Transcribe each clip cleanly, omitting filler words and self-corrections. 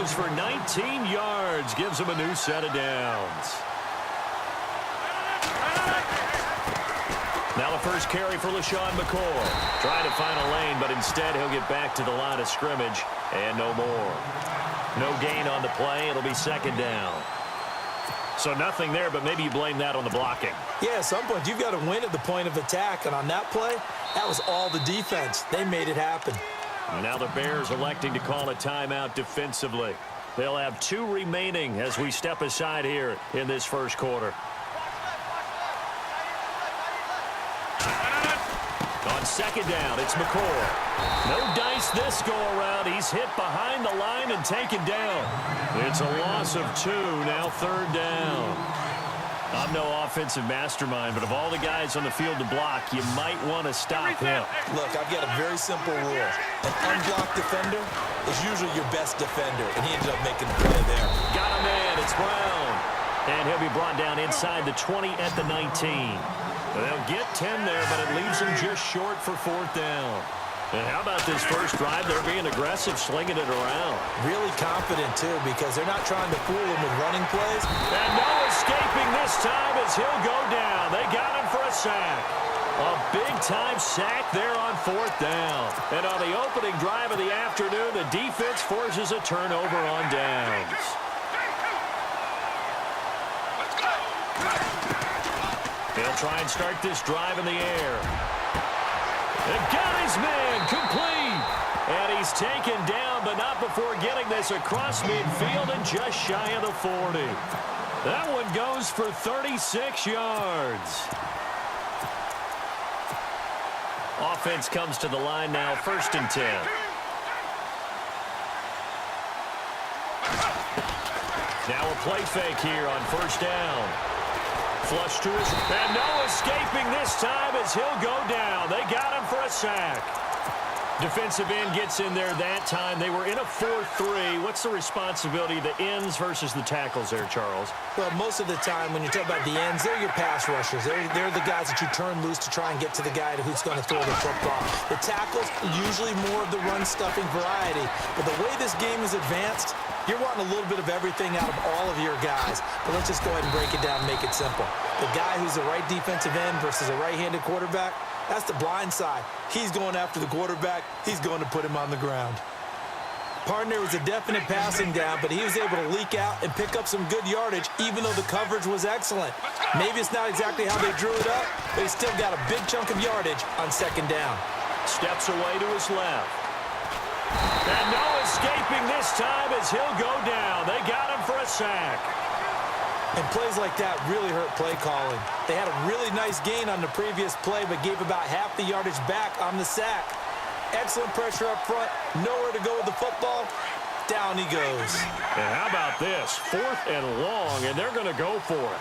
goes for 19 yards. Gives him a new set of downs. Now the first carry for LaShawn McCoy. Trying to find a lane, but instead he'll get back to the line of scrimmage and no more. No gain on the play. It'll be second down. So nothing there, but maybe you blame that on the blocking. Yeah, at some point you've got to win at the point of attack, and on that play, that was all the defense. They made it happen. Now the Bears electing to call a timeout defensively. They'll have 2 remaining as we step aside here in this first quarter. On second down, it's McCoy. No dice this go-around. He's hit behind the line and taken down. It's a loss of 2, now third down. I'm no offensive mastermind, but of all the guys on the field to block, you might want to stop him. Look, I've got a very simple rule. An unblocked defender is usually your best defender, and he ended up making the play there. Got a man. It's Brown. And he'll be brought down inside the 20 at the 19. They'll get 10 there, but it leaves them just short for fourth down. And how about this first drive? They're being aggressive, slinging it around. Really confident, too, because they're not trying to fool him with running plays. And no escaping this time as he'll go down. They got him for a sack. A big-time sack there on fourth down. And on the opening drive of the afternoon, the defense forces a turnover on downs. They'll try and start this drive in the air. They've got his man complete. And he's taken down, but not before getting this across midfield and just shy of the 40. That one goes for 36 yards. Offense comes to the line now, first and 10. Now a play fake here on first down. Flush to his, and no escaping this time as he'll go down. They got him for a sack. Defensive end gets in there that time. They were in a 4-3. What's the responsibility of the ends versus the tackles there, Charles? Well, most of the time when you talk about the ends, they're your pass rushers. They're the guys that you turn loose to try and get to the guy who's going to throw the football. The tackles, usually more of the run-stuffing variety. But the way this game is advanced, you're wanting a little bit of everything out of all of your guys. But let's just go ahead and break it down and make it simple. The guy who's the right defensive end versus a right-handed quarterback, that's the blind side. He's going after the quarterback. He's going to put him on the ground. Partner was a definite passing down, but he was able to leak out and pick up some good yardage, even though the coverage was excellent. Maybe it's not exactly how they drew it up, but he still got a big chunk of yardage on second down. Steps away to his left. And no escaping this time as he'll go down. They got him for a sack. And plays like that really hurt play calling. They had a really nice gain on the previous play, but gave about half the yardage back on the sack. Excellent pressure up front. Nowhere to go with the football. Down he goes. And how about this? 4th and long, and they're going to go for it.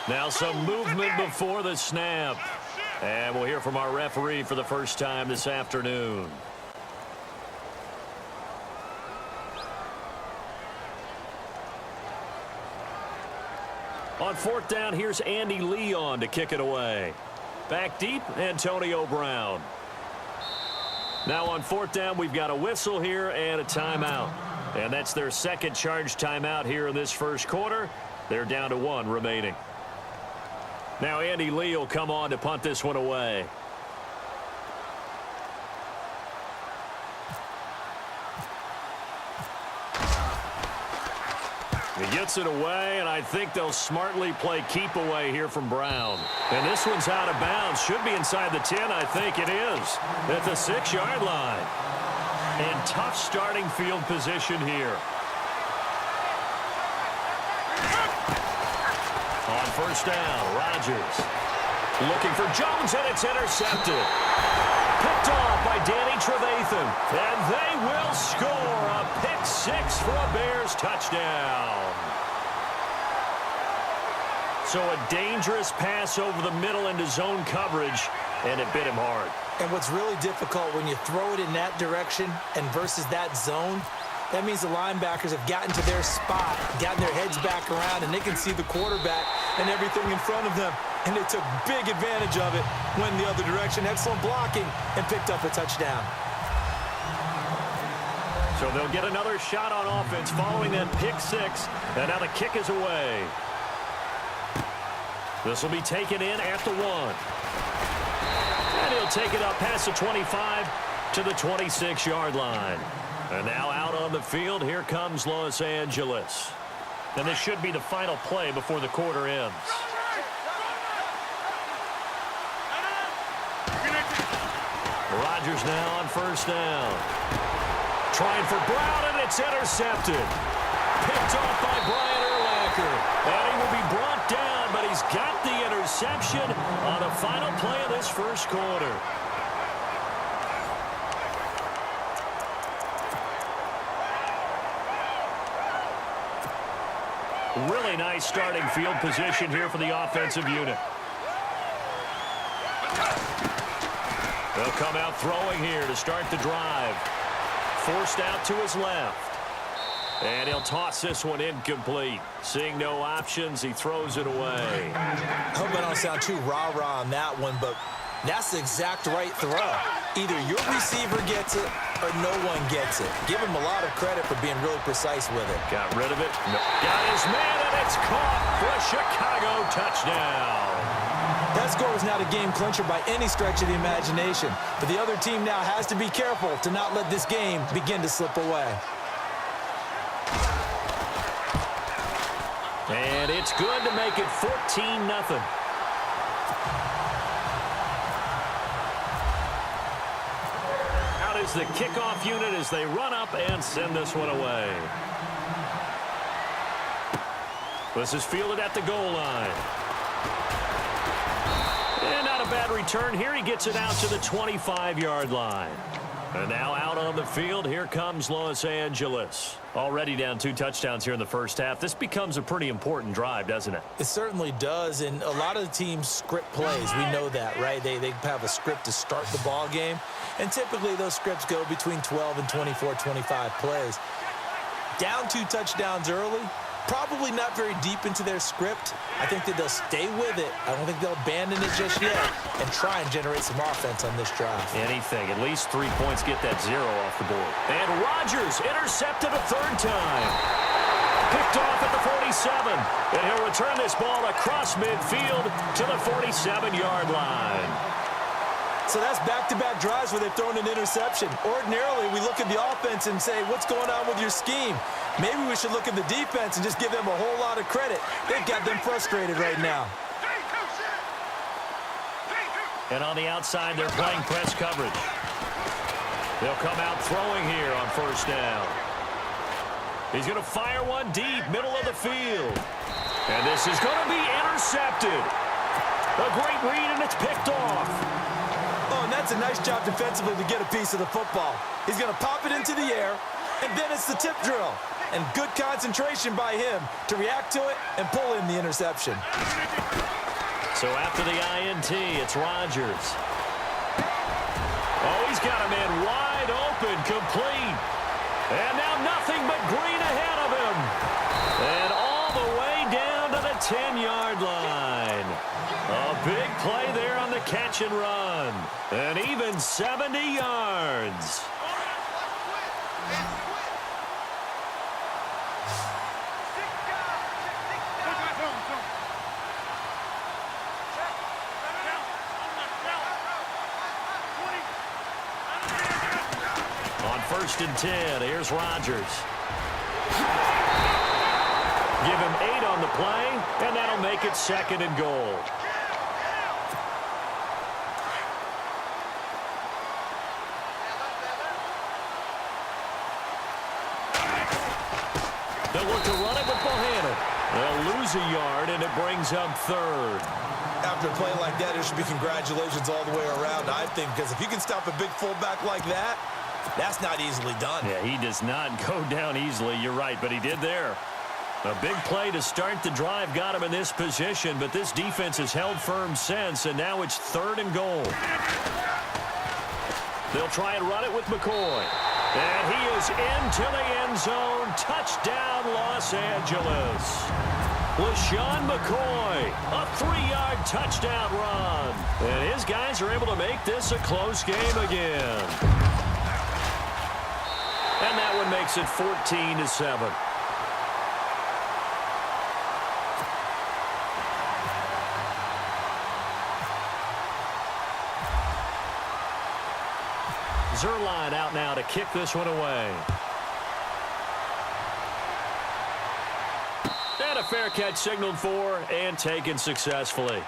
Now some movement before the snap. And we'll hear from our referee for the first time this afternoon. On 4th down, here's Andy Leon to kick it away. Back deep, Antonio Brown. Now on 4th down, we've got a whistle here and a timeout. And that's their second charge timeout here in this first quarter. They're down to 1 remaining. Now Andy Lee will come on to punt this one away. He gets it away, and I think they'll smartly play keep away here from Brown. And this one's out of bounds. Should be inside the 10, I think it is. At the 6-yard line. And tough starting field position here. On first down, Rodgers. Looking for Jones, and it's intercepted. Picked off by Danny Trevathan. And they will score a pick 6 for a Bears touchdown. So a dangerous pass over the middle into zone coverage, and it bit him hard. And what's really difficult when you throw it in that direction and versus that zone, that means the linebackers have gotten to their spot, gotten their heads back around, and they can see the quarterback and everything in front of them. And they took big advantage of it, went the other direction, excellent blocking, and picked up a touchdown. So they'll get another shot on offense following that pick six. And now the kick is away. This will be taken in at the 1. And he'll take it up past the 25 to the 26-yard line. And now out on the field, here comes Los Angeles. And this should be the final play before the quarter ends. Rodgers now on first down. Trying for Brown, and it's intercepted. Picked off by Brian Urlacher. And he will be brought down, but he's got the interception on the final play of this first quarter. Really nice starting field position here for the offensive unit. They'll come out throwing here to start the drive. Forced out to his left. And he'll toss this one incomplete. Seeing no options, he throws it away. I hope I don't sound too rah-rah on that one, but that's the exact right throw. Either your receiver gets it or no one gets it. Give him a lot of credit for being really precise with it. Got rid of it. No. Got his man, and it's caught for a Chicago touchdown. That score was not a game clincher by any stretch of the imagination. But the other team now has to be careful to not let this game begin to slip away. And it's good to make it 14-0. Out is the kickoff unit as they run up and send this one away. This is fielded at the goal line. And not a bad return here. He gets it out to the 25-yard line. And now out on the field, here comes Los Angeles. Already down 2 touchdowns here in the first half. This becomes a pretty important drive, doesn't it? It certainly does, and a lot of the teams script plays. We know that, right? They have a script to start the ball game, and typically those scripts go between 12 and 24, 25 plays. Down 2 touchdowns early, probably not very deep into their script. I think that they'll stay with it. I don't think they'll abandon it just yet and try and generate some offense on this drive. Anything. At least 3 points, get that 0 off the board. And Rodgers intercepted a 3rd time. Picked off at the 47. And he'll return this ball across midfield to the 47-yard line. So that's back-to-back drives where they've thrown an interception. Ordinarily, we look at the offense and say, what's going on with your scheme? Maybe we should look at the defense and just give them a whole lot of credit. They've got them frustrated right now. And on the outside, they're playing press coverage. They'll come out throwing here on first down. He's going to fire one deep, middle of the field. And this is going to be intercepted. A great read, and it's picked off. Oh, and that's a nice job defensively to get a piece of the football. He's going to pop it into the air, and then it's the tip drill. And good concentration by him to react to it and pull in the interception. So after the INT, it's Rodgers. Oh, he's got a man wide open, complete. And now nothing but green ahead of him. And all the way down to the 10-yard line. A big play there on the catch and run. And even 70 yards. On 1st and 10, here's Rodgers. Give him 8 on the play, and that'll make it 2nd and goal. They'll look to run it with Bohannon. They'll lose a yard, and it brings up 3rd. After a play like that, there should be congratulations all the way around, I think, because if you can stop a big fullback like that, that's not easily done. Yeah, he does not go down easily. You're right, but he did there. A big play to start the drive got him in this position, but this defense has held firm since, and now it's 3rd and goal. They'll try and run it with McCoy. And he is into the end zone. Touchdown, Los Angeles. LaShawn McCoy, a 3-yard touchdown run. And his guys are able to make this a close game again. And that one makes it 14-7. Zerline out now to kick this one away. And a fair catch signaled for and taken successfully.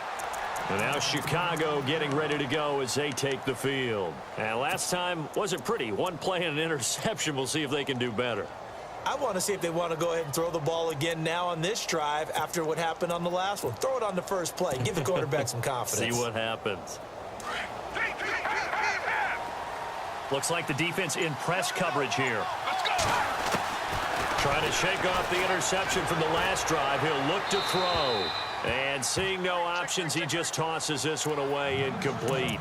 And now Chicago getting ready to go as they take the field. And last time wasn't pretty. One play and an interception. We'll see if they can do better. I want to see if they want to go ahead and throw the ball again now on this drive after what happened on the last one. Throw it on the first play. Give the quarterback some confidence. See what happens. Looks like the defense in press coverage here. Trying to shake off the interception from the last drive. He'll look to throw. And seeing no options, he just tosses this one away incomplete.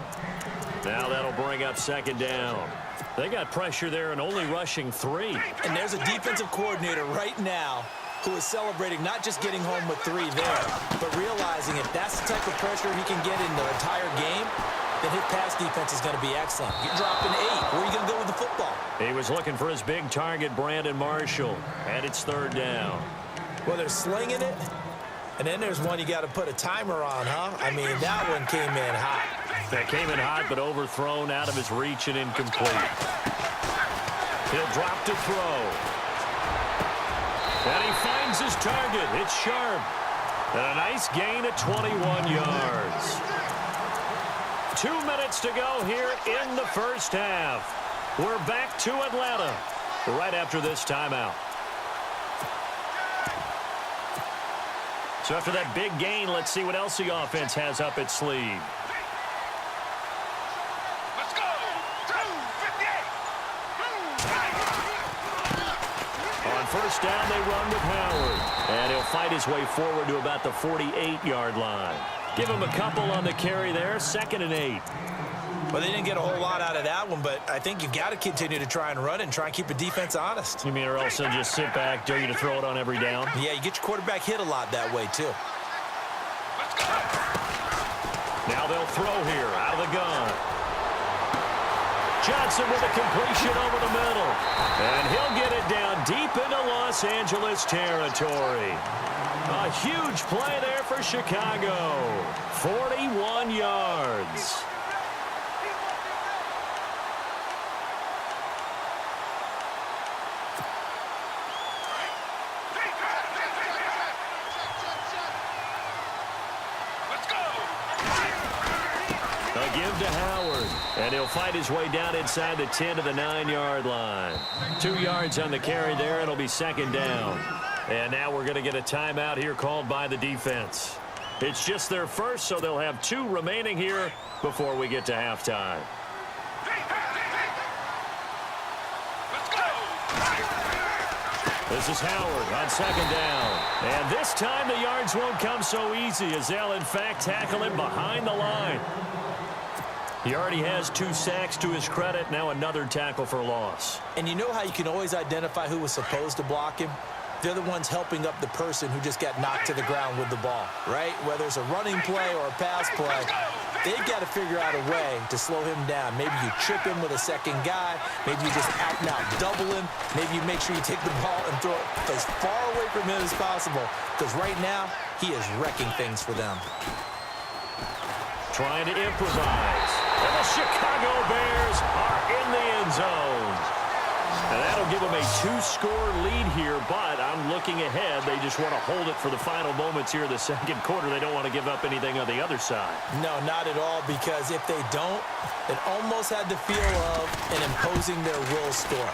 Now that'll bring up second down. They got pressure there and only rushing 3. And there's a defensive coordinator right now who is celebrating not just getting home with 3 there, but realizing if that's the type of pressure he can get in the entire game, then his pass defense is going to be excellent. You're dropping 8. Where are you going to go with the football? He was looking for his big target, Brandon Marshall, and it's third down. Well, they're slinging it, and then there's one you got to put a timer on, huh? I mean, that one came in hot. That came in hot, but overthrown out of his reach and incomplete. He'll drop to throw. And he finds his target. It's sharp. And a nice gain at 21 yards. 2 minutes to go here in the first half. We're back to Atlanta right after this timeout. So after that big gain, let's see what else the offense has up its sleeve. Let's go! 258. On first down, they run with Howard. And he'll fight his way forward to about the 48-yard line. Give him a couple on the carry there, 2nd and 8. Well, they didn't get a whole lot out of that one, but I think you've got to continue to try and run and try and keep the defense honest. You mean or else they'll just sit back, dare you to throw it on every down? Yeah, you get your quarterback hit a lot that way, too. Let's go! Now they'll throw here out of the gun. Johnson with a completion over the middle. And he'll get it down deep into Los Angeles territory. A huge play there for Chicago. 41 yards. A give to Howard. And he'll fight his way down inside the 10 to the 9-yard line. 2 yards on the carry there. It'll be second down. And now we're going to get a timeout here called by the defense. It's just their first, so they'll have 2 remaining here before we get to halftime. Let's go! This is Howard on second down. And this time the yards won't come so easy as they'll, in fact, tackle him behind the line. He already has 2 sacks to his credit. Now another tackle for loss. And you know how you can always identify who was supposed to block him? They're the ones helping up the person who just got knocked to the ground with the ball, right? Whether it's a running play or a pass play, they've got to figure out a way to slow him down. Maybe you chip him with a second guy. Maybe you just out and out double him. Maybe you make sure you take the ball and throw it as far away from him as possible. Because right now, he is wrecking things for them. Trying to improvise. And the Chicago Bears are in the end zone. And that'll give them a 2-score lead here, but I'm looking ahead. They just want to hold it for the final moments here of the second quarter. They don't want to give up anything on the other side. No, not at all, because if they don't, it almost had the feel of an imposing their will score.